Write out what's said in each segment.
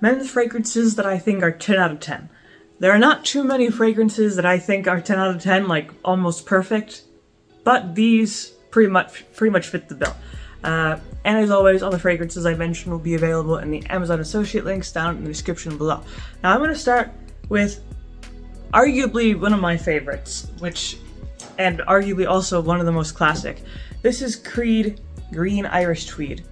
men's fragrances that I think are 10 out of 10. There are not too many fragrances that I think are 10 out of 10, like almost perfect, but these pretty much fit the bill. And as always, all the fragrances I mentioned will be available in the Amazon associate links down in the description below. Now I'm going to start with arguably one of my favorites, and arguably also one of the most classic. This is Creed Green Irish Tweed.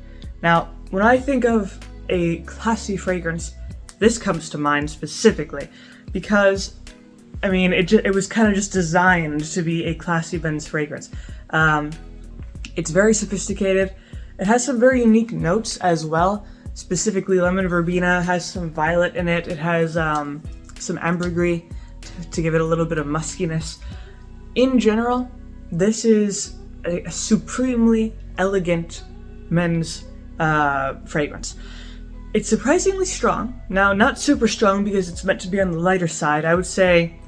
Now, when I think of a classy fragrance, this comes to mind specifically because, I mean, it was kind of just designed to be a classy men's fragrance. It's very sophisticated. It has some very unique notes as well. Specifically, lemon verbena has some violet in it. It has some ambergris to give it a little bit of muskiness. In general, this is a supremely elegant men's fragrance. It's surprisingly strong. Now, not super strong because it's meant to be on the lighter side. I would say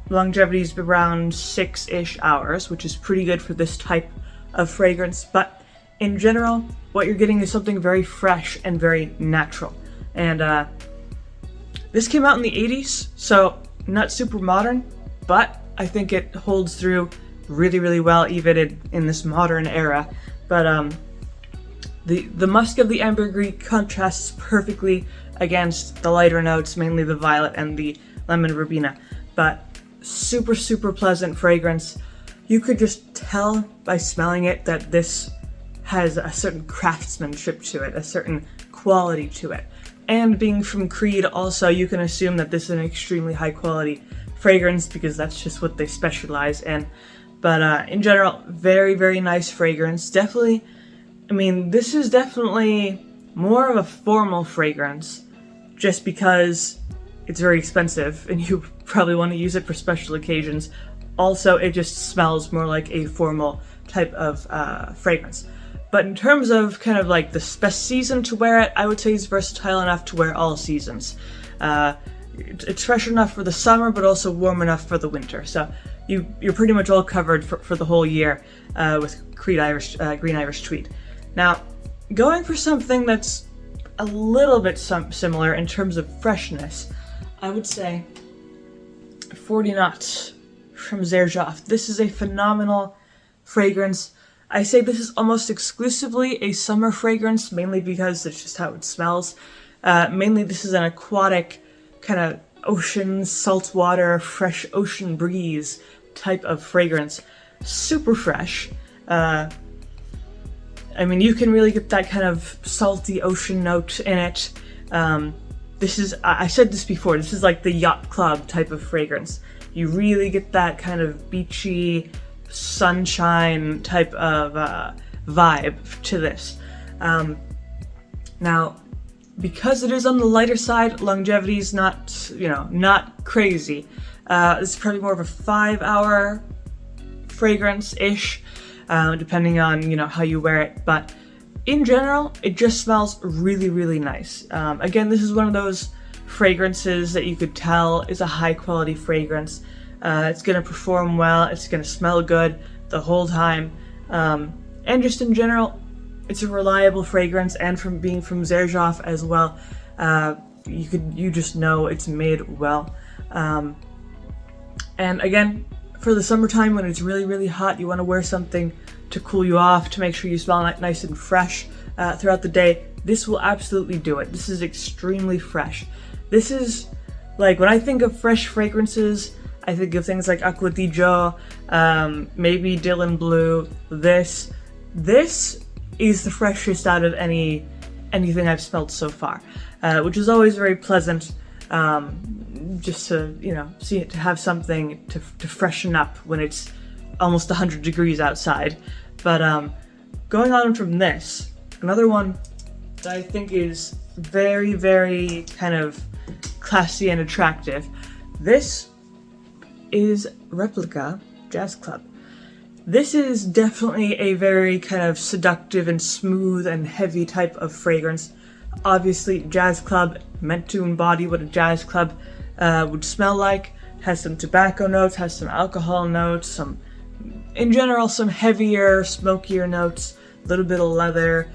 longevity is around 6-ish hours, which is pretty good for this type of fragrance. But in general, what you're getting is something very fresh and very natural. And this came out in the 80s, so not super modern, but I think it holds through really, really well even in this modern era. But the musk of the ambergris contrasts perfectly against the lighter notes, mainly the violet and the lemon verbena. But super, super pleasant fragrance. You could just tell by smelling it that this has a certain craftsmanship to it, a certain quality to it. And being from Creed also, you can assume that this is an extremely high quality fragrance because that's just what they specialize in. But in general, very, very nice fragrance. Definitely, I mean, this is definitely more of a formal fragrance just because it's very expensive and you probably want to use it for special occasions. Also, it just smells more like a formal type of fragrance. But in terms of kind of like the best season to wear it, I would say it's versatile enough to wear all seasons. It's fresh enough for the summer, but also warm enough for the winter. So you're pretty much all covered for the whole year with Creed Green Irish Tweed. Now, going for something that's a little bit similar in terms of freshness, I would say 40 Knots from Xerjoff. This is a phenomenal fragrance. I say this is almost exclusively a summer fragrance, mainly because it's just how it smells. Mainly this is an aquatic, kind of ocean, saltwater, fresh ocean breeze type of fragrance. Super fresh. I mean, you can really get that kind of salty ocean note in it. This is, I said this before, this is like the yacht club type of fragrance. You really get that kind of beachy, sunshine type of vibe to this. Now, because it is on the lighter side, longevity is not crazy. It's probably more of a 5-hour fragrance-ish, depending on, how you wear it. But in general, it just smells really, really nice. Again, this is one of those fragrances that you could tell is a high-quality fragrance. It's going to perform well, it's going to smell good the whole time. And just in general, it's a reliable fragrance, and from being from Xerjoff as well, you just know it's made well. And again, for the summertime when it's really, really hot, you want to wear something to cool you off, to make sure you smell nice and fresh throughout the day. This will absolutely do it. This is extremely fresh. This is, like, when I think of fresh fragrances, I think of things like Acqua di Gio, maybe Dylan Blue. This is the freshest out of anything I've smelled so far, which is always very pleasant. Just to have something to freshen up when it's almost 100 degrees outside. But going on from this, another one that I think is very, very kind of classy and attractive. This is Replica Jazz Club. This is definitely a very kind of seductive and smooth and heavy type of fragrance. Obviously, Jazz Club meant to embody what a jazz club would smell like. Has some tobacco notes, has some alcohol notes, in general, some heavier, smokier notes, a little bit of leather,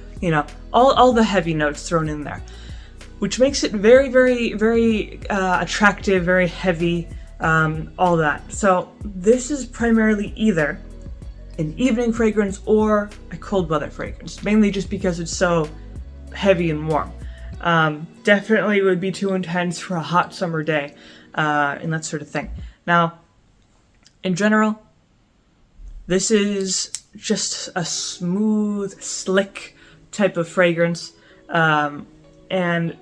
all the heavy notes thrown in there. which makes it very, very, very attractive, very heavy, all that. So this is primarily either an evening fragrance or a cold weather fragrance, mainly just because it's so heavy and warm. Definitely would be too intense for a hot summer day, and that sort of thing. Now, in general, this is just a smooth, slick type of fragrance, and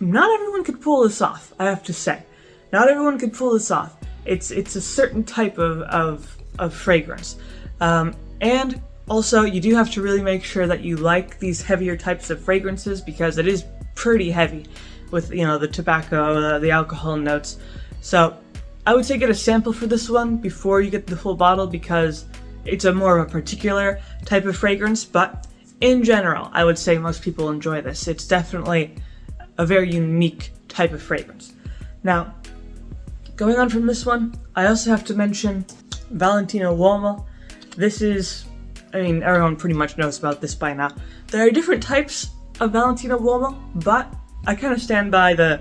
not everyone could pull this off, I have to say. Not everyone could pull this off. It's a certain type of fragrance. And also, you do have to really make sure that you like these heavier types of fragrances, because it is pretty heavy with, the tobacco, the alcohol notes. So I would say get a sample for this one before you get the full bottle, because it's a more of a particular type of fragrance. But in general, I would say most people enjoy this. It's definitely a very unique type of fragrance. Now, going on from this one, I also have to mention Valentino Uomo. This is, everyone pretty much knows about this by now. There are different types of Valentino Uomo, but I kind of stand by the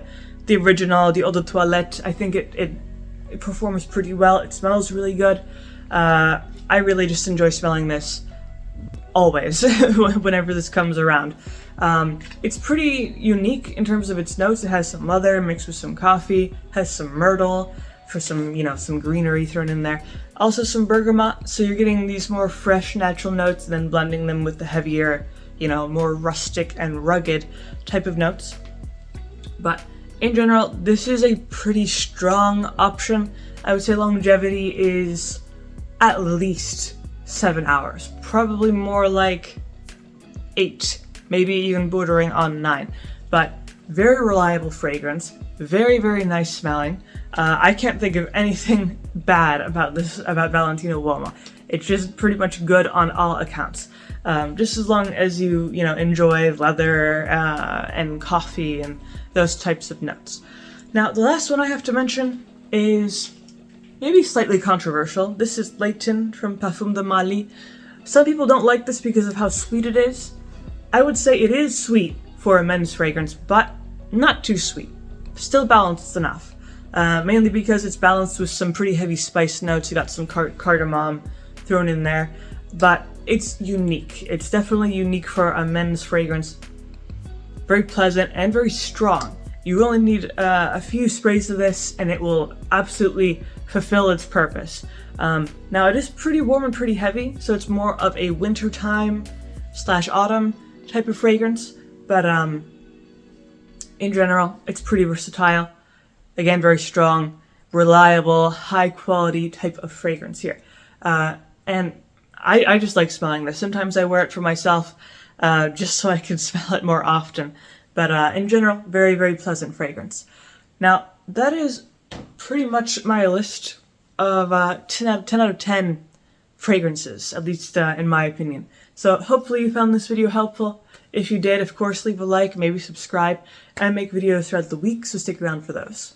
original, the Eau de Toilette. I think it performs pretty well. It smells really good. I really just enjoy smelling this always, whenever this comes around. It's pretty unique in terms of its notes. It has some leather mixed with some coffee, has some myrtle for some, some greenery thrown in there. Also some bergamot, so you're getting these more fresh, natural notes, and then blending them with the heavier, more rustic and rugged type of notes. But in general, this is a pretty strong option. I would say longevity is at least 7 hours, probably more like 8, maybe even bordering on 9. But very reliable fragrance, very, very nice smelling. I can't think of anything bad about Valentino Uomo. It's just pretty much good on all accounts. Just as long as you enjoy leather and coffee and those types of notes. Now, the last one I have to mention is maybe slightly controversial. This is Layton from Parfum de Mali. Some people don't like this because of how sweet it is. I would say it is sweet for a men's fragrance, but not too sweet. Still balanced enough. Mainly because it's balanced with some pretty heavy spice notes. You got some cardamom thrown in there, but it's unique. It's definitely unique for a men's fragrance. Very pleasant and very strong. You only need a few sprays of this and it will absolutely fulfill its purpose. Now it is pretty warm and pretty heavy, so it's more of a wintertime / autumn type of fragrance, but in general, it's pretty versatile. Again, very strong, reliable, high quality type of fragrance here. And I just like smelling this. Sometimes I wear it for myself, just so I can smell it more often. But in general, very, very pleasant fragrance. Now, that is pretty much my list of 10 out of 10 fragrances, at least in my opinion. So hopefully you found this video helpful. If you did, of course, leave a like, maybe subscribe, and I make videos throughout the week, so stick around for those.